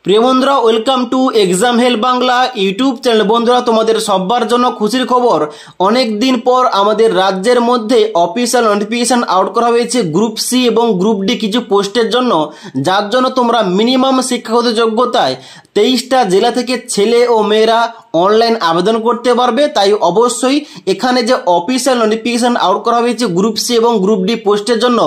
প্রিয় বন্ধুরা, welcome to exam help Bangla YouTube channel. বন্ধুরা, তোমাদের সবার জন্য খুশির খবর, অনেক দিন পর আমাদের রাজ্যের মধ্যে অফিসিয়াল নোটিফিকেশন আউট করা হয়েছে গ্রুপ সি এবং গ্রুপ ডি কিছু পোস্টের জন্য, যার জন্য তোমরা মিনিমাম শিক্ষাগত যোগ্যতায় 23টা জেলা থেকে ছেলে ও মেয়েরা অনলাইন আবেদন করতে পারবে। তাই অবশ্যই এখানে যে অফিসিয়াল নোটিফিকেশন আউট করা হয়েছে গ্রুপ সি এবং গ্রুপ ডি পোস্টের জন্য,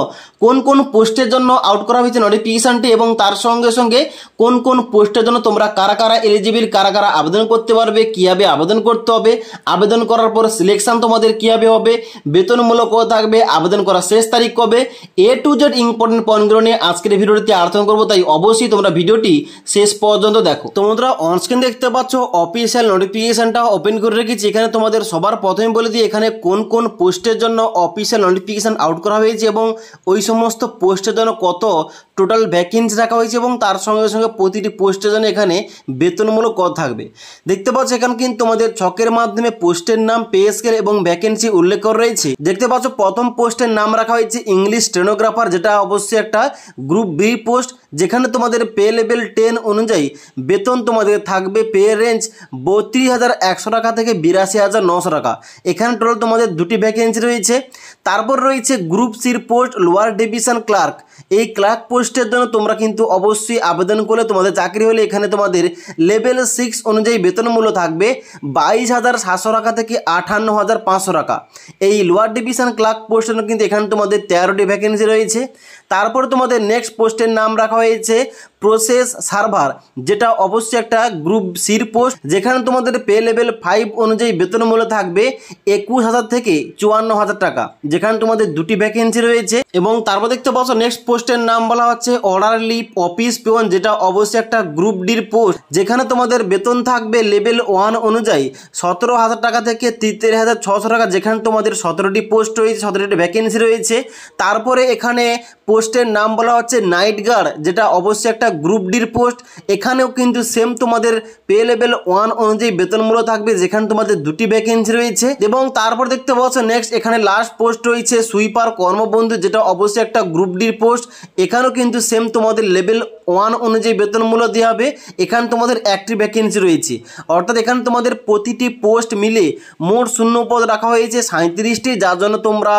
কোন কোন পোস্টের জন্য আউট করা হয়েছে নোটিফিকেশনটি এবং তার সঙ্গে সঙ্গে কোন কোন পোস্টের জন্য তোমরা কারা কারা এলিজিবল, কারা কারা আবেদন করতে পারবে, কিভাবে আবেদন করতে হবে, আবেদন করার পর সিলেকশন তোমাদের কিভাবে হবে, বেতনমূলক কত থাকবে, আবেদন করার শেষ তারিখ কবে, এ টু জেড ইম্পর্টেন্ট পয়েন্টগুলো নিয়ে আজকের ভিডিওটিতে আলোচনা করবো। তাই অবশ্যই তোমরা ভিডিওটি শেষ পর্যন্ত দেখো। তোমরা অনস্ক্রিন দেখতে পাচ্ছ অফিসিয়াল নোটিফিকেশনটা ওপেন করে রেখেছি। এখানে তোমাদের সবার প্রথমে বলে দিই এখানে কোন কোন পোস্টের জন্য অফিসিয়াল নোটিফিকেশন আউট করা হয়েছে এবং ওই সমস্ত পোস্টের জন্য কত টোটাল ভ্যাকেন্সি রাখা হয়েছে এবং তার সঙ্গে সঙ্গে প্রতিটি পোস্টের জন্য এখানে বেতনমূলক কত থাকবে। দেখতে পাচ্ছ এখানে কিন্তু তোমাদের ছকের মাধ্যমে পোস্টের নাম, পে স্কেল এবং ভ্যাকেন্সি উল্লেখ করা রয়েছে। দেখতে পাচ্ছ প্রথম পোস্টের নাম রাখা হয়েছে ইংলিশ স্টেনোগ্রাফার, যেটা অবশ্যই একটা গ্রুপ বি পোস্ট, যেখানে তোমাদের পে লেভেল 10 অনুযায়ী বেতন তোমাদের থাকবে পে রেঞ্জ 32,100 টাকা থেকে 82,900 টাকা। এখানে টোটাল তোমাদের দুটি ভ্যাকেন্সি রয়েছে। তারপর রয়েছে গ্রুপ সির পোস্ট লোয়ার ডিভিশন ক্লার্ক। এই ক্লার্ক পোস্টের জন্য তোমরা কিন্তু অবশ্যই আবেদন করলে তোমাদের চাকরি হলে এখানে তোমাদের লেভেল 6 অনুযায়ী বেতন মূল্য থাকবে 22,700 টাকা থেকে 58,500 টাকা। এই লোয়ার ডিভিশন ক্লার্ক পোস্টের জন্য কিন্তু এখানে তোমাদের 13টি ভ্যাকেন্সি রয়েছে। তারপর তোমাদের নেক্সট পোস্টের নাম রাখা হয়েছে প্রসেস সার্ভার, যেটা অবশ্যই একটা গ্রুপ সির পোস্ট, যেখানে তোমাদের পে লেভেল 5 অনুযায়ী বেতন মূল্য থাকবে 21,000 থেকে 54,000 টাকা, যেখানে তোমাদের দুটি ভ্যাকেন্সি রয়েছে। এবং তারপর দেখতে পাচ্ছ নেক্সট পোস্টের নাম বলা হচ্ছে অর্ডারলি অফিস পিয়ন, যেটা অবশ্যই একটা গ্রুপ ডির পোস্ট, যেখানে তোমাদের বেতন থাকবে লেভেল 1 অনুযায়ী 17,000 টাকা থেকে 43,600 টাকা, যেখানে তোমাদের 17টি পোস্ট রয়েছে, 17টি ভ্যাকেন্সি রয়েছে। তারপরে এখানে পোস্টের নাম বলা হচ্ছে নাইট গার্ড, যেটা অবশ্যই একটা গ্রুপ ডির পোস্ট। এখানেও কিন্তু সেম তোমাদের পে লেভেল 1 অনুযায়ী বেতনমূল্য থাকবে, যেখানে তোমাদের দুটি ভ্যাকেন্সি রয়েছে। এবং তারপর দেখতে পাচ্ছ নেক্সট এখানে লাস্ট পোস্ট রয়েছে সুইপার কর্মবন্ধু, যেটা অবশ্যই একটা গ্রুপ ডির পোস্ট। এখানেও কিন্তু সেম তোমাদের লেভেল 1 অনুযায়ী বেতনমূল্য দেওয়া হবে। এখানে তোমাদের একটি ভ্যাকেন্সি রয়েছে, অর্থাৎ এখানে তোমাদের প্রতিটি পোস্ট মিলে মোট শূন্য পদ রাখা হয়েছে 37টি, যার জন্য তোমরা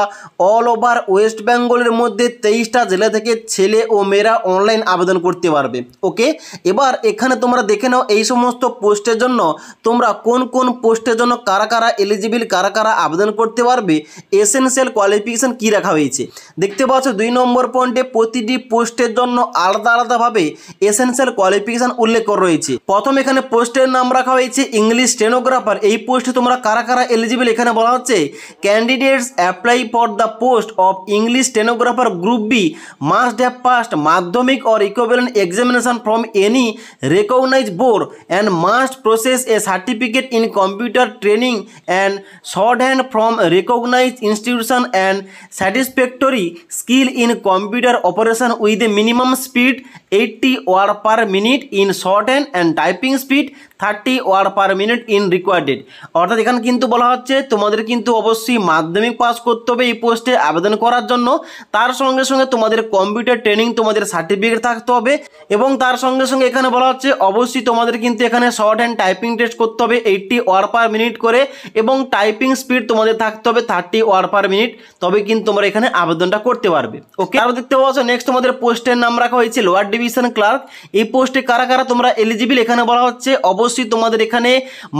অল ওভার ওয়েস্ট বেঙ্গলের মধ্যে 23টা জেলা থেকে ছেলে ও মেয়েরা অনলাইন আবেদন করতে পারবে। ওকে, এবার এখানে তোমরা দেখে নাও এই সমস্ত পোস্টের জন্য তোমরা কোন কোন পোস্টের জন্য কারা কারা এলিজিবল, কারা কারা আবেদন করতে পারবে, এসেনশিয়াল কোয়ালিফিকেশন কি রাখা হয়েছে। দেখতে পাচ্ছ 2 নম্বর পয়েন্টে প্রতিটি পোস্টের জন্য আলাদা আলাদাভাবে এসেনশিয়াল কোয়ালিফিকেশন উল্লেখ করা রয়েছে। প্রথম এখানে পোস্টের নাম রাখা হয়েছে ইংলিশ স্টেনোগ্রাফার। এই পোস্টে তোমরা কারা কারা এলিজিবল এখানে বলা হচ্ছে candidates apply for the post of English stenographer group B must have passed মাধ্যমিক or equivalent examination from any recognized board and must possess a certificate in computer training and shorthand from recognized institution and satisfactory skill in computer operation with a minimum speed 80 word per minute in shorthand and typing speed 30 word per minute in recorded। অর্থাৎ এখানে কিন্তু বলা হচ্ছে তোমাদের কিন্তু অবশ্যই মাধ্যমিক pass করতে হবে এই পোস্টে আবেদন করার জন্য। তার সঙ্গে সঙ্গে তোমাদের কম্পিউটার ট্রেনিং, তোমাদের সার্টিফিকেট থাকতে হবে এবং তার সঙ্গে সঙ্গে এখানে বলা হচ্ছে অবশ্যই তোমাদের কিন্তু এখানে শর্ট হ্যান্ড টাইপিং টেস্ট করতে হবে 80 ওয়ার্ড পার মিনিট করে এবং টাইপিং স্পিড তোমাদের থাকতে হবে 30 ওয়ার্ড পার মিনিট, তবে কিন্তু তোমরা এখানে আবেদনটা করতে পারবে। ওকে, আর দেখতে পাচ্ছ নেক্সট তোমাদের পোস্টের নাম রাখা হয়েছে লোয়ার ডিভিশন ক্লার্ক। এই পোস্টে কারা কারা তোমরা এলিজিবল এখানে বলা হচ্ছে অবশ্যই তোমাদের এখানে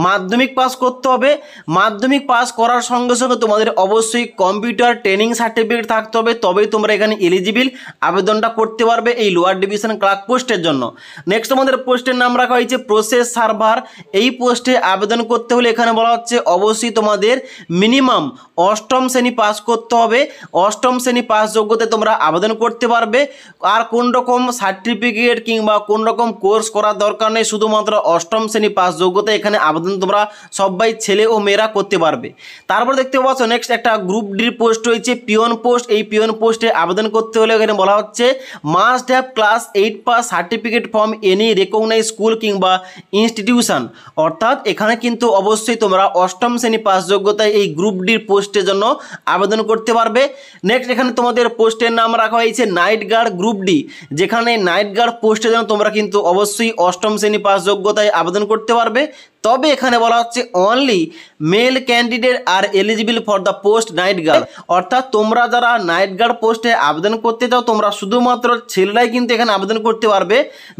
মাধ্যমিক পাস করতে হবে। মাধ্যমিক পাস করার সঙ্গে সঙ্গে তোমাদের অবশ্যই কম্পিউটার ট্রেনিং সার্টিফিকেট থাকতে হবে, তবেই তোমরা এখানে এলিজিবল আবেদনটা করতে পারবে এই লোয়ার ডিভিশন ক্লার্ক পোস্টের জন্য। নেক্সট তোমাদের পোস্টের নাম রাখা হয়েছে প্রসেস সার্ভার। এই পোস্টে আবেদন করতে হলে এখানে বলা হচ্ছে অবশ্যই তোমাদের মিনিমাম 8ম শ্রেণী পাস করতে হবে। 8ম শ্রেণী পাস যোগ্যতায় তোমরা আবেদন করতে পারবে। আর কোন রকম সার্টিফিকেট কিংবা কোন রকম কোর্স করার দরকার নেই, শুধুমাত্র 8ম শ্রেণী পাস যোগ্যতা এখানে আবেদন তোমরা সবাই ছেলে ও মেয়েরা করতে পারবে। তারপর দেখতে পাচ্ছ নেক্সট একটা গ্রুপ ডির পোস্ট রয়েছে পিয়ন পোস্ট। এই পিয়ন পোস্টে আবেদন করতে হলে এখানে বলা হচ্ছে must have class 8 pass certificate from any recognise school কিংবা ইনস্টিটিউশন, অর্থাৎ এখানে কিন্তু অবশ্যই তোমরা অষ্টম শ্রেণী পাস যোগ্যতায় এই গ্রুপ ডির পোস্টের জন্য আবেদন করতে পারবে। নেক্সট এখানে তোমাদের পোস্টের নাম রাখা হয়েছে নাইট গার্ড গ্রুপ ডি, যেখানে নাইট গার্ড পোস্টের জন্য তোমরা কিন্তু অবশ্যই অষ্টম শ্রেণী পাস যোগ্যতায় আবেদন করতে পারবে। তবে এখানে বলা হচ্ছে only male candidate are eligible for the post night guard, অর্থাৎ তোমরা যারা নাইট গার্ড পোস্টে আবেদন করতে চাও তোমরা শুধুমাত্র ছেলেরাই কিন্তু এখানে আবেদন করতে পারবে,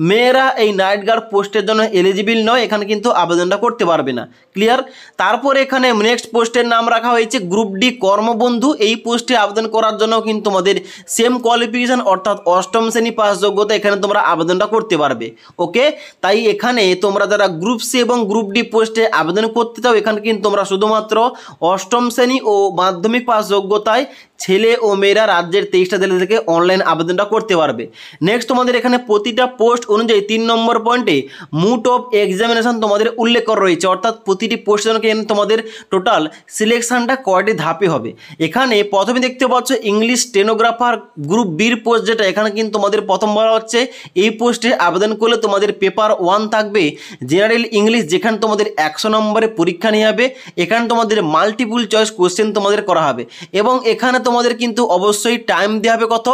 মেয়েরা এই নাইট গার্ড পোস্টের জন্য এলিজিবল নয়, এখানে কিন্তু আবেদনটা করতে পারবে না। ক্লিয়ার? তারপরে এখানে নেক্সট পোস্টের নাম রাখা হয়েছে গ্রুপ ডি কর্মবন্ধু। এই পোস্টে আবেদন করার জন্য কিন্তু তোমাদের সেম কোয়ালিফিকেশন অর্থাৎ অষ্টম শ্রেণী পাস যোগ্যতা এখানে তোমরা আবেদনটা করতে পারবে। ওকে, তাই এখানে তোমরা যারা গ্রুপ সি এবং গ্রুপ ডি পোস্টে আবেদন করতে চাও এখানে কিন্তু তোমরা শুধুমাত্র অষ্টম শ্রেণী ও মাধ্যমিক পাস যোগ্যতায় ছেলে ও মেয়েরা রাজ্যের 23টা জেলা থেকে অনলাইন আবেদনটা করতে পারবে। নেক্সট তোমাদের এখানে প্রতিটা পোস্ট অনুযায়ী 3 নম্বর পয়েন্টে মুড অফ এক্সামিনেশন তোমাদের উল্লেখ করা রয়েছে, অর্থাৎ প্রতিটি পোস্টের জন্য তোমাদের টোটাল সিলেকশনটা কয়টি ধাপে হবে। এখানে প্রথমে দেখতে পাচ্ছ ইংলিশ স্টেনোগ্রাফার গ্রুপ বির পোস্ট, যেটা এখানে কিন্তু তোমাদের প্রথম বলা হচ্ছে এই পোস্টে আবেদন করলে তোমাদের পেপার 1 থাকবে জেনারেল ইংলিশ, যেখানে তোমাদের 100 নম্বরে পরীক্ষা নিয়ে হবে। এখানে তোমাদের মাল্টিপল চয়েস কোশ্চেন তোমাদের করা হবে এবং এখানে তোমাদের কিন্তু অবশ্যই টাইম দেওয়া হবে কত,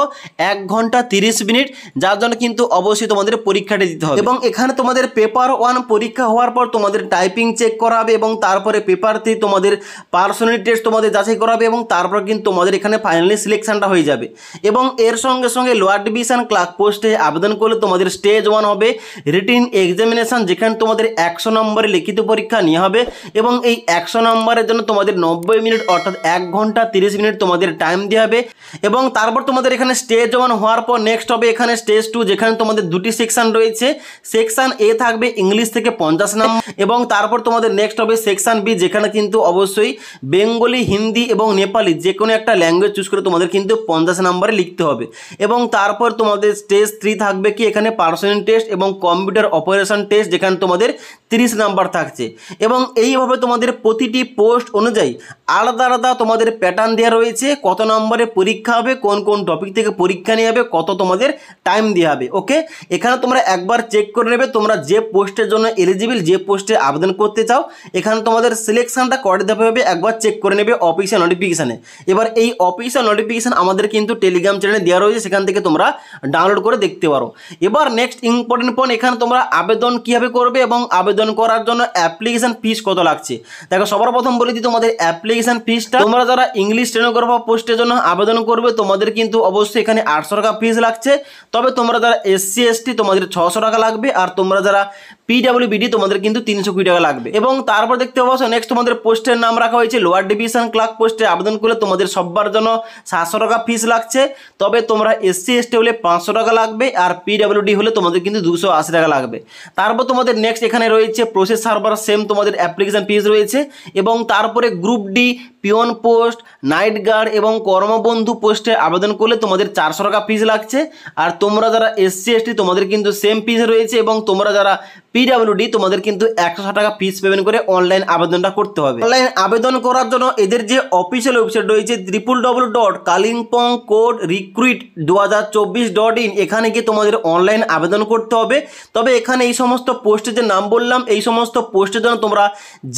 1 ঘন্টা 30 মিনিট, যার জন্য কিন্তু অবশ্যই তোমাদের পরীক্ষাটা দিতে হবে। এবং এখানে তোমাদের পেপার 1 পরীক্ষা হওয়ার পর তোমাদের টাইপিং চেক করা হবে এবং তারপরে পেপার 3 তোমাদের পার্সোনালিটি টেস্ট তোমাদের যাচাই করা হবে এবং তারপর কিন্তু তোমাদের এখানে ফাইনালি সিলেকশনটা হয়ে যাবে। এবং এর সঙ্গে সঙ্গে লোয়ার ডিভিশন ক্লার্ক পোস্টে আবেদন করলে তোমাদের স্টেজ 1 হবে রিটিন এক্সামিনেশন, যেখানে তোমাদের 100 নম্বরে লিখিত পরীক্ষা নিয়ে হবে এবং এই 100 নম্বরের জন্য তোমাদের 90 মিনিট অর্থাৎ 1 ঘন্টা 30 মিনিট তোমাদের টাইম দেওয়া হবে। এবং তারপর তোমাদের এখানে স্টেজ 1 হওয়ার পর নেক্সট হবে এখানে স্টেজ 2, যেখানে তোমাদের দুটি সেকশন রয়েছে। সেকশন এ থাকবে ইংলিশ থেকে 50 নম্বর এবং তারপর তোমাদের নেক্সট হবে সেকশন বি, যেখানে কিন্তু অবশ্যই বেঙ্গলি, হিন্দি এবং নেপালি যে কোনো একটা ল্যাঙ্গুয়েজ চুজ করে তোমাদের কিন্তু 50 নম্বরে লিখতে হবে। এবং তারপর তোমাদের স্টেজ 3 থাকবে কি এখানে পার্সোনাল টেস্ট এবং কম্পিউটার অপারেশন টেস্ট, যেখানে তোমাদের 30 নাম্বার থাকছে। এবং এইভাবে তোমাদের প্রতিটি পোস্ট অনুযায়ী আলাদা আলাদা তোমাদের প্যাটার্ন দেওয়া রয়েছে, কত নম্বরে পরীক্ষা হবে, কোন কোন টপিক থেকে পরীক্ষা নিয়ে হবে, কত তোমাদের টাইম দেওয়া হবে। ওকে, এখানে তোমরা একবার চেক করে নেবে তোমরা যে পোস্টের জন্য এলিজিবল, যে পোস্টে আবেদন করতে চাও, এখানে তোমাদের সিলেকশনটা করে দেওয়া হবে, একবার চেক করে নেবে অফিসিয়াল নোটিফিকেশানে। এবার এই অফিসিয়াল নোটিফিকেশান আমাদের কিন্তু টেলিগ্রাম চ্যানেলে দেওয়া রয়েছে, সেখান থেকে তোমরা ডাউনলোড করে দেখতে পারো। এবার নেক্সট ইম্পর্টেন্ট পয়েন্ট, এখানে তোমরা আবেদন কীভাবে করবে এবং আবেদন করার জন্য অ্যাপ্লিকেশন ফিস কত লাগছে। দেখো সবার প্রথম বলে দিই তোমাদের অ্যাপ্লিকেশন ফিসটা, তোমরা যারা ইংলিশ স্টেনোগ্রাফার পোস্টের জন্য আবেদন করবে তোমাদের কিন্তু অবশ্যই এখানে 800 টাকা ফিস লাগছে। তবে তোমরা যারা SC ST তোমাদের 600 টাকা লাগবে, আর তোমরা যারা PWBD তোমাদের কিন্তু 320 টাকা লাগবে। এবং তারপর দেখতে পাচ্ছ নেক্সট তোমাদের পোস্টের নাম রাখা হয়েছে লোয়ার ডিভিশন ক্লার্ক পোস্টে আবেদন করলে তোমাদের সবার জন্য 700 টাকা ফিস লাগছে। তবে তোমরা SC ST হলে 500 টাকা লাগবে, আর PWD হলে তোমাদের কিন্তু 280 টাকা লাগবে। তারপর তোমাদের নেক্সট এখানে রয়েছে প্রসেস সার্ভার, সেম তোমাদের অ্যাপ্লিকেশন ফিস রয়েছে। এবং তারপরে group D peon post, night guard এবং কর্মবন্ধু পোস্টে আবেদন করলে তোমাদের 400 টাকা ফিস লাগছে। আর তোমরা যারা SC ST তোমাদের কিন্তু সেম ফিস রয়েছে এবং তোমরা যারা PWD তোমাদের কিন্তু 160 টাকা ফিস পেমেন্ট করে অনলাইন আবেদনটা করতে হবে। অনলাইন আবেদন করার জন্য এদের যে অফিসিয়াল ওয়েবসাইট রয়েছে www.kalimpongcode.recruit2024.in, এখানে গিয়ে তোমাদের অনলাইন আবেদন করতে হবে। তবে এখানে এই সমস্ত পোস্টের যে নাম বললাম এই সমস্ত পোস্টের জন্য তোমরা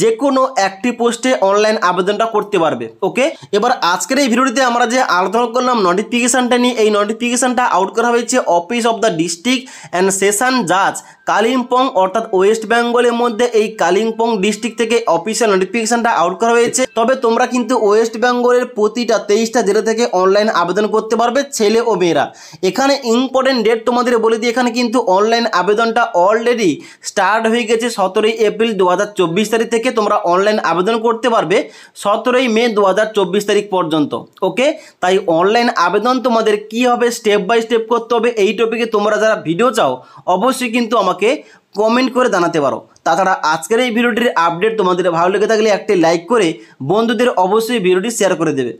যে কোনো একটি পোস্টে অনলাইন আবেদনটা করতে পারবে। ওকে, এবার আজকের এই ভিডিওটিতে আমরা যে আলোচনা করলাম নোটিফিকেশনটা নিয়ে, এই নোটিফিকেশনটা আউট করা হয়েছে office of the district and session জাজ কালিম্পং, অর্থাৎ ওয়েস্ট বেঙ্গলের মধ্যে এই কালিম্পং ডিস্ট্রিক্ট থেকে অফিসিয়াল নোটিফিকেশনটা আউট করা হয়েছে। তবে তোমরা কিন্তু ওয়েস্ট বেঙ্গলের প্রতিটা 23টা জেলা থেকে অনলাইন আবেদন করতে পারবে ছেলে ও মেয়েরা। এখানে ইম্পর্টেন্ট ডেট তোমাদের বলে দিই, এখানে কিন্তু অনলাইন আবেদনটা অলরেডি স্টার্ট হয়ে গেছে 17 এপ্রিল 2024 তারিখ থেকে তোমরা অনলাইন আবেদন করতে পারবে 17 মে 2024 তারিখ পর্যন্ত। ওকে, তাই অনলাইন আবেদন তোমাদের কি হবে স্টেপ বাই স্টেপ করতে হবে, এই টপিকে তোমরা যারা ভিডিও চাও অবশ্যই কিন্তু আমাকে কমেন্ট করে জানাতে পারো। তাছাড়া আজকের এই ভিডিওটির আপডেট তোমাদের ভালো লেগে থাকলে একটি লাইক করে বন্ধুদের অবশ্যই ভিডিওটি শেয়ার করে দেবে।